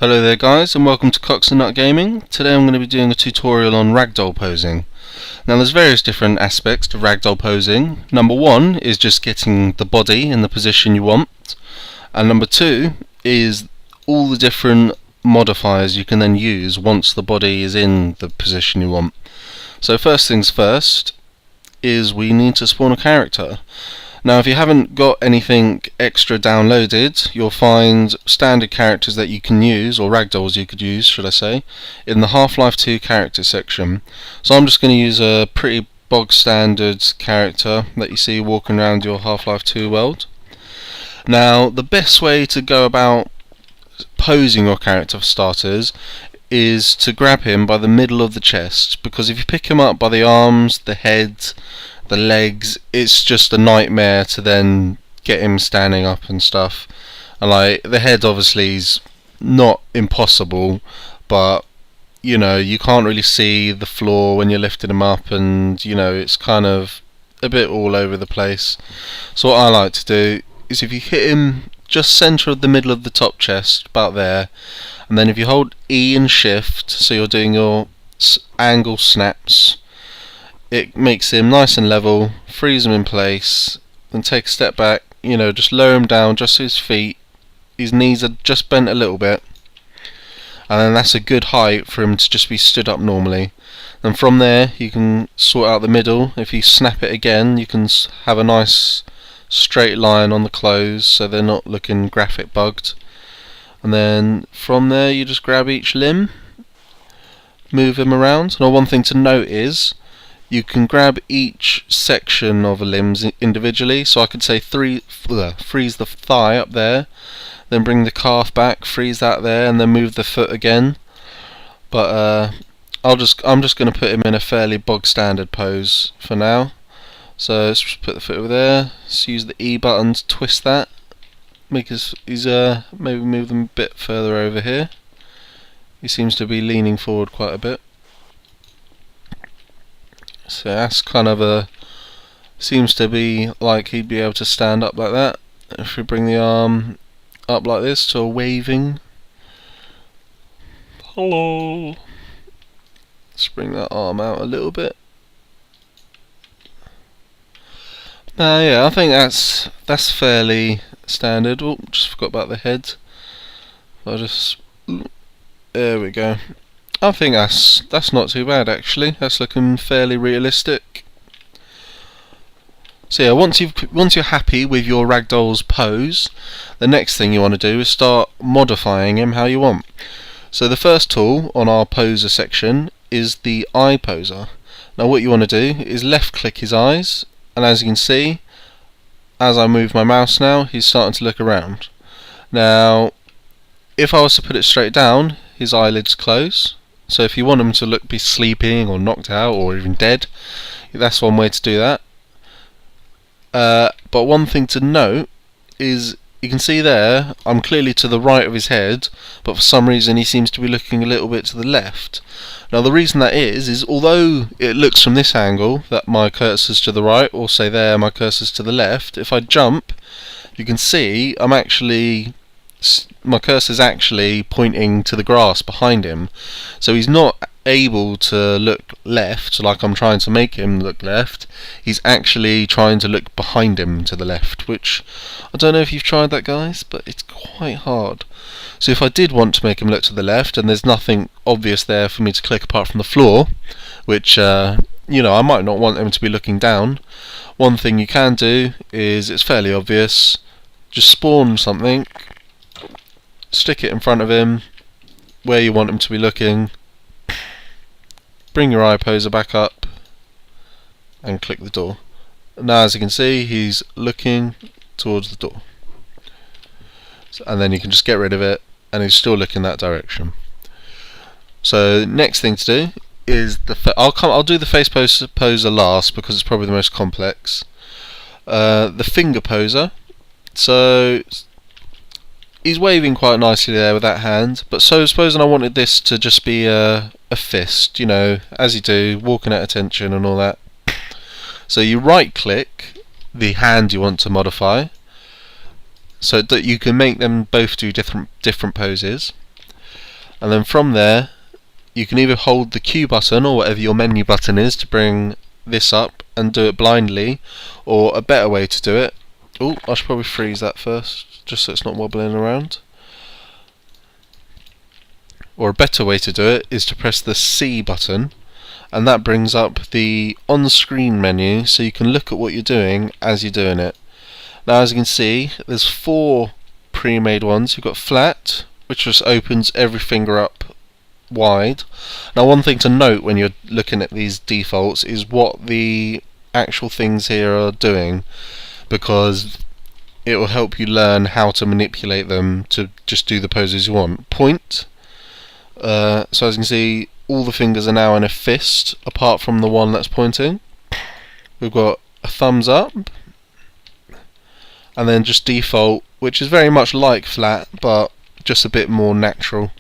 Hello there guys, and welcome to Cox and Nut Gaming. Today I'm going to be doing a tutorial on ragdoll posing. Now there's various different aspects to ragdoll posing. Number one is just getting the body in the position you want, and number two is all the different modifiers you can then use once the body is in the position you want. So first things first is we need to spawn a character. Now if you haven't got anything extra downloaded, you'll find standard characters that you can use, or ragdolls you could use should I say, in the Half-Life 2 character section. So I'm just going to use a pretty bog standard character that you see walking around your Half-Life 2 world. Now the best way to go about posing your character for starters is to grab him by the middle of the chest, because if you pick him up by the arms, the head, the legs, it's just a nightmare to then get him standing up and stuff. And like the head obviously is not impossible, but you know, you can't really see the floor when you're lifting him up, and you know, it's kind of a bit all over the place. So what I like to do is if you hit him just centre of the middle of the top chest, about there, and then if you hold E and shift, so you're doing your angle snaps, it makes him nice and level, freeze him in place, then take a step back, you know, just lower him down just to his feet, his knees are just bent a little bit, and then that's a good height for him to just be stood up normally. And from there you can sort out the middle. If you snap it again, you can have a nice straight line on the clothes so they're not looking graphic bugged. And then from there you just grab each limb, move him around. Now one thing to note is you can grab each section of a limb individually, so I could say freeze the thigh up there, then bring the calf back, freeze that there, and then move the foot again. But I'm just going to put him in a fairly bog standard pose for now. So let's just put the foot over there. Let's use the E button to twist that. Make his maybe move them a bit further over here. He seems to be leaning forward quite a bit. So that's kind of seems to be like he'd be able to stand up like that. If we bring the arm up like this to a waving. Hello. Let's bring that arm out a little bit. Yeah, I think that's fairly standard. Oh, just forgot about the head. There we go. I think that's not too bad actually. That's looking fairly realistic. So yeah, once you're happy with your ragdoll's pose, the next thing you want to do is start modifying him how you want. So the first tool on our poser section is the eye poser. Now what you want to do is left click his eyes, and as you can see, as I move my mouse now, he's starting to look around. Now if I was to put it straight down, his eyelids close. So if you want him to be sleeping or knocked out or even dead, that's one way to do that. But one thing to note is you can see there I'm clearly to the right of his head, but for some reason he seems to be looking a little bit to the left. Now the reason that is although it looks from this angle that my cursor's to the right, or say there my cursor's to the left, if I jump you can see my cursor's actually pointing to the grass behind him, so he's not able to look left like I'm trying to make him look left. He's actually trying to look behind him to the left, which I don't know if you've tried that guys, but it's quite hard. So if I did want to make him look to the left and there's nothing obvious there for me to click apart from the floor, which you know, I might not want him to be looking down, one thing you can do is, it's fairly obvious, just spawn something, stick it in front of him where you want him to be looking, bring your eye poser back up and click the door. Now as you can see he's looking towards the door, and then you can just get rid of it and he's still looking that direction. So next thing to do is I'll do the face poser last because it's probably the most complex. The finger poser, so he's waving quite nicely there with that hand, but so supposing I wanted this to just be a fist, you know, as you do, walking at attention and all that. So you right click the hand you want to modify, so that you can make them both do different poses. and then from there you can either hold the Q button or whatever your menu button is to bring this up and do it blindly, or a better way to do it, oh, I should probably freeze that first just so it's not wobbling around, or a better way to do it is to press the C button, and that brings up the on-screen menu so you can look at what you're doing as you're doing it. Now as you can see, there's 4 pre-made ones. You've got flat, which just opens every finger up wide. Now one thing to note when you're looking at these defaults is what the actual things here are doing, because it will help you learn how to manipulate them to just do the poses you want. Point, so as you can see, all the fingers are now in a fist apart from the one that's pointing. We've got a thumbs up, and then just default, which is very much like flat but just a bit more natural.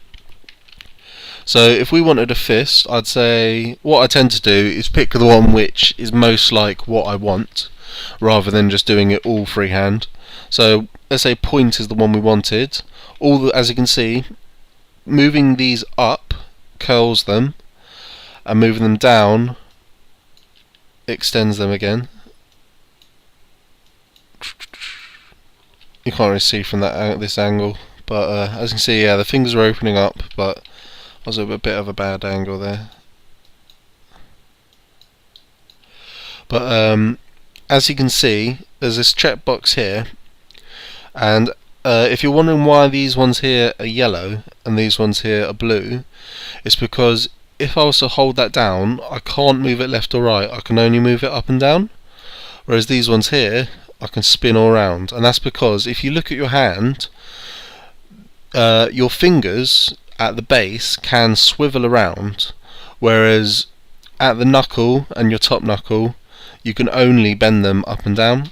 So if we wanted a fist, I'd say what I tend to do is pick the one which is most like what I want, rather than just doing it all freehand. So let's say point is the one we wanted. As you can see, moving these up curls them, and moving them down extends them again. You can't really see from this angle, but as you can see, yeah, the fingers are opening up, but I was at a bit of a bad angle there. But as you can see, there's this checkbox here, and if you're wondering why these ones here are yellow and these ones here are blue, it's because if I was to hold that down, I can't move it left or right, I can only move it up and down, whereas these ones here I can spin all around. And that's because if you look at your hand, your fingers at the base can swivel around, whereas at the knuckle and your top knuckle you can only bend them up and down.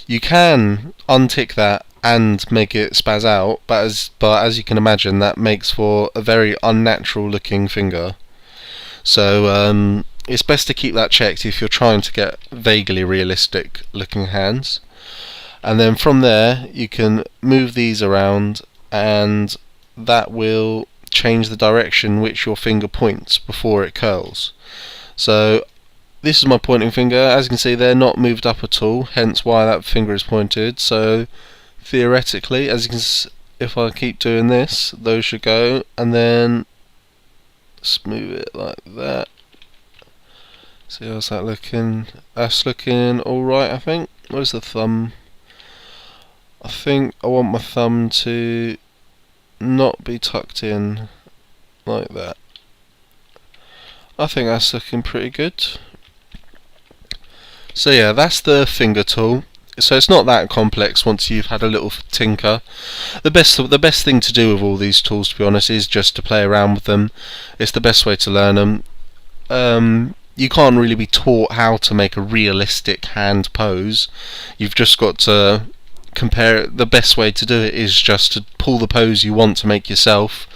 You can untick that and make it spaz out, but as you can imagine, that makes for a very unnatural looking finger. So it's best to keep that checked if you're trying to get vaguely realistic looking hands. And then from there you can move these around, and that will change the direction which your finger points before it curls. So this is my pointing finger. As you can see, they're not moved up at all, hence why that finger is pointed. So theoretically, as you can if I keep doing this, those should go, and then smooth it like that. See how's that looking? That's looking alright, I think. Where's the thumb? I think I want my thumb to not be tucked in like that. I think that's looking pretty good. So yeah, that's the finger tool. So it's not that complex once you've had a little tinker. The best thing to do with all these tools, to be honest, is just to play around with them. It's the best way to learn them. You can't really be taught how to make a realistic hand pose. You've just got to compare it. The best way to do it is just to pull the pose you want to make yourself,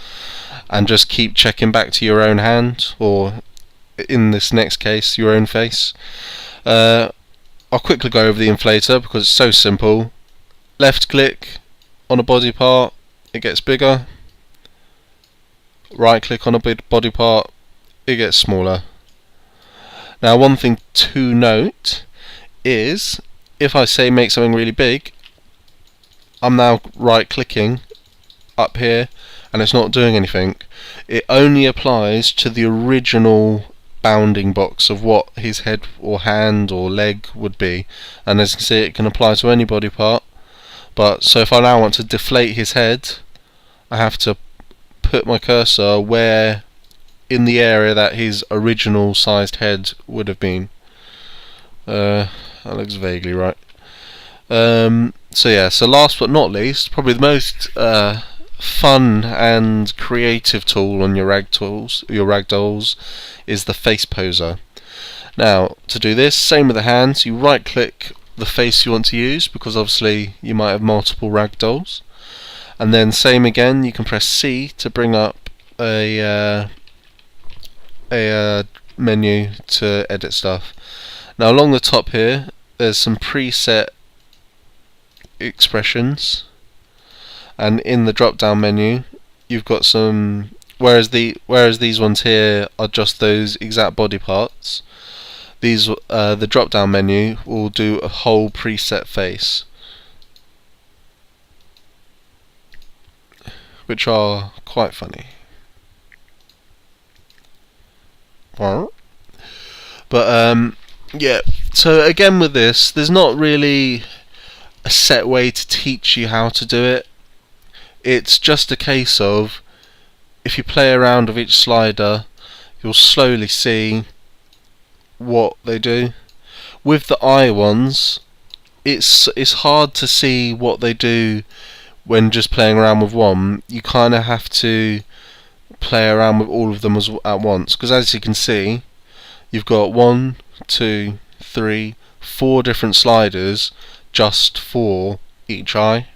and just keep checking back to your own hand, or in this next case, your own face. I'll quickly go over the inflator because it's so simple. Left click on a body part, it gets bigger. Right click on a body part, it gets smaller. Now one thing to note is, if I say make something really big, I'm now right clicking up here and it's not doing anything. It only applies to the original bounding box of what his head or hand or leg would be, and as you can see, it can apply to any body part. But so if I now want to deflate his head, I have to put my cursor where in the area that his original sized head would have been. That looks vaguely right. So yeah, so last but not least, probably the most fun and creative tool on your ragdolls is the face poser. Now to do this, same with the hands, you right click the face you want to use, because obviously you might have multiple ragdolls, and then same again, you can press C to bring up a menu to edit stuff. Now along the top here there's some preset expressions, and in the drop down menu you've got some whereas these ones here are just those exact body parts. These the drop down menu will do a whole preset face, which are quite funny. But yeah, so again with this, there's not really a set way to teach you how to do it. It's just a case of, if you play around with each slider, you'll slowly see what they do. With the eye ones, it's hard to see what they do when just playing around with one. You kind of have to play around with all of them at once, because as you can see, you've got 1, 2, 3, 4 different sliders just for each eye.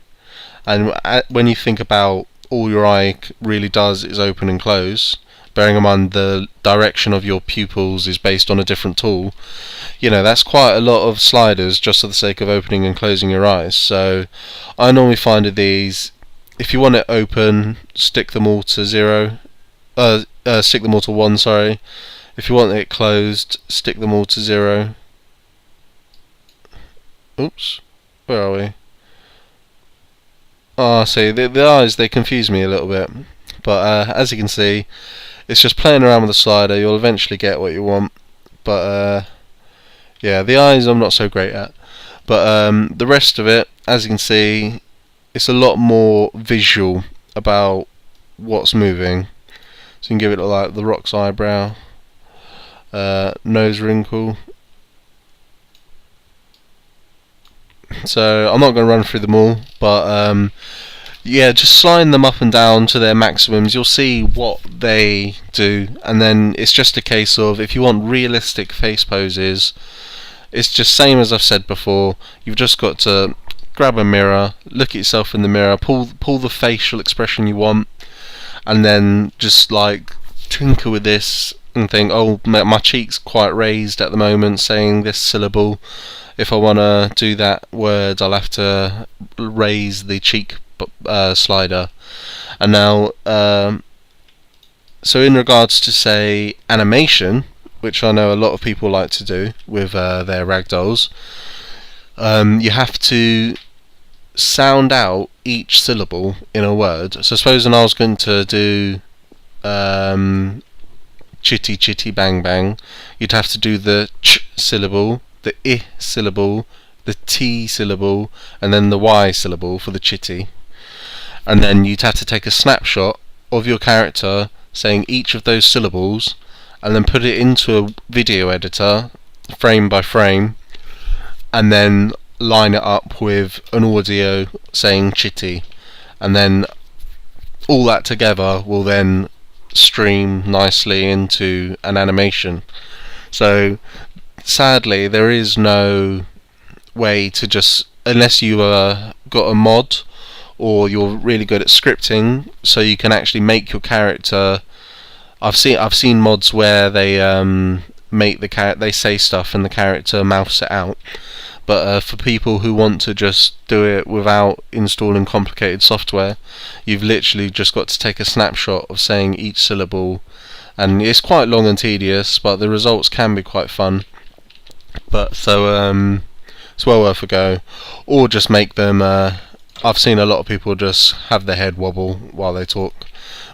And when you think about all your eye really does is open and close, bearing in mind the direction of your pupils is based on a different tool, you know, that's quite a lot of sliders just for the sake of opening and closing your eyes. So I normally find with these, if you want it open, stick them all to 0, stick them all to 1, sorry. If you want it closed, stick them all to 0. Oops, where are we? Oh, see, the eyes, they confuse me a little bit. But as you can see, it's just playing around with the slider. You'll eventually get what you want. But yeah, the eyes I'm not so great at. But the rest of it, as you can see, it's a lot more visual about what's moving. So you can give it like the Rock's eyebrow, nose wrinkle. So I'm not going to run through them all, but yeah, just sliding them up and down to their maximums, you'll see what they do. And then it's just a case of, if you want realistic face poses, it's just same as I've said before. You've just got to grab a mirror, look at yourself in the mirror, pull the facial expression you want, and then just like tinker with this and think, oh, my cheek's quite raised at the moment saying this syllable. If I want to do that word, I'll have to raise the cheek slider. And now, so in regards to, say, animation, which I know a lot of people like to do with their ragdolls, you have to sound out each syllable in a word. So supposing I was going to do chitty chitty bang bang, you'd have to do the ch syllable, the I syllable, the T syllable, and then the Y syllable for the chitty. And then you'd have to take a snapshot of your character saying each of those syllables, and then put it into a video editor, frame by frame, and then line it up with an audio saying chitty, and then all that together will then stream nicely into an animation. So sadly, there is no way to just, unless you got a mod or you're really good at scripting, so you can actually make your character. I've seen mods where they make they say stuff and the character mouths it out. But for people who want to just do it without installing complicated software, you've literally just got to take a snapshot of saying each syllable, and it's quite long and tedious, but the results can be quite fun. But so it's well worth a go. Or just make them. I've seen a lot of people just have their head wobble while they talk,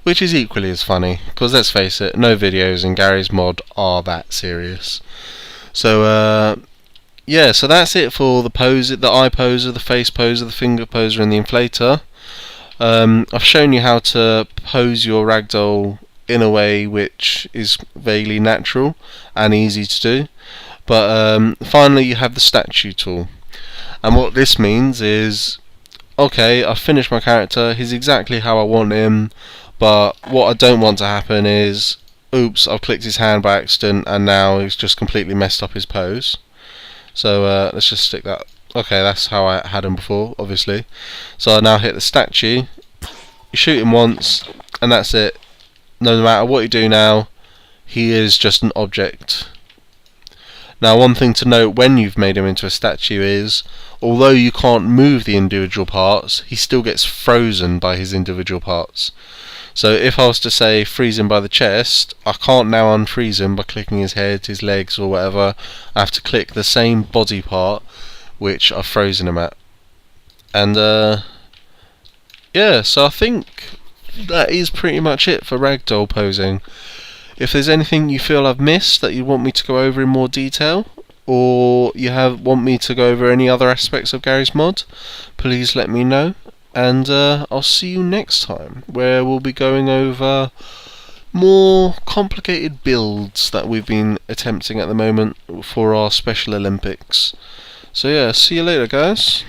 which is equally as funny. Because let's face it, no videos in Garry's mod are that serious. So yeah, so that's it for the pose, the eye poser, the face poser, the finger poser, and the inflator. I've shown you how to pose your ragdoll in a way which is vaguely natural and easy to do. But finally you have the statue tool. And what this means is, okay, I've finished my character, he's exactly how I want him, but what I don't want to happen is, oops, I've clicked his hand by accident and now he's just completely messed up his pose. So let's just stick that. Okay, that's how I had him before, obviously. So I now hit the statue. You shoot him once, and that's it. No matter what you do now, he is just an object. Now, one thing to note when you've made him into a statue is, although you can't move the individual parts, he still gets frozen by his individual parts. So if I was to say freeze him by the chest, I can't now unfreeze him by clicking his head, his legs or whatever. I have to click the same body part which I've frozen him at. And yeah, so I think that is pretty much it for ragdoll posing. If there's anything you feel I've missed that you want me to go over in more detail, or you want me to go over any other aspects of Garry's mod, please let me know. And I'll see you next time, where we'll be going over more complicated builds that we've been attempting at the moment for our Special Olympics. So yeah, see you later guys.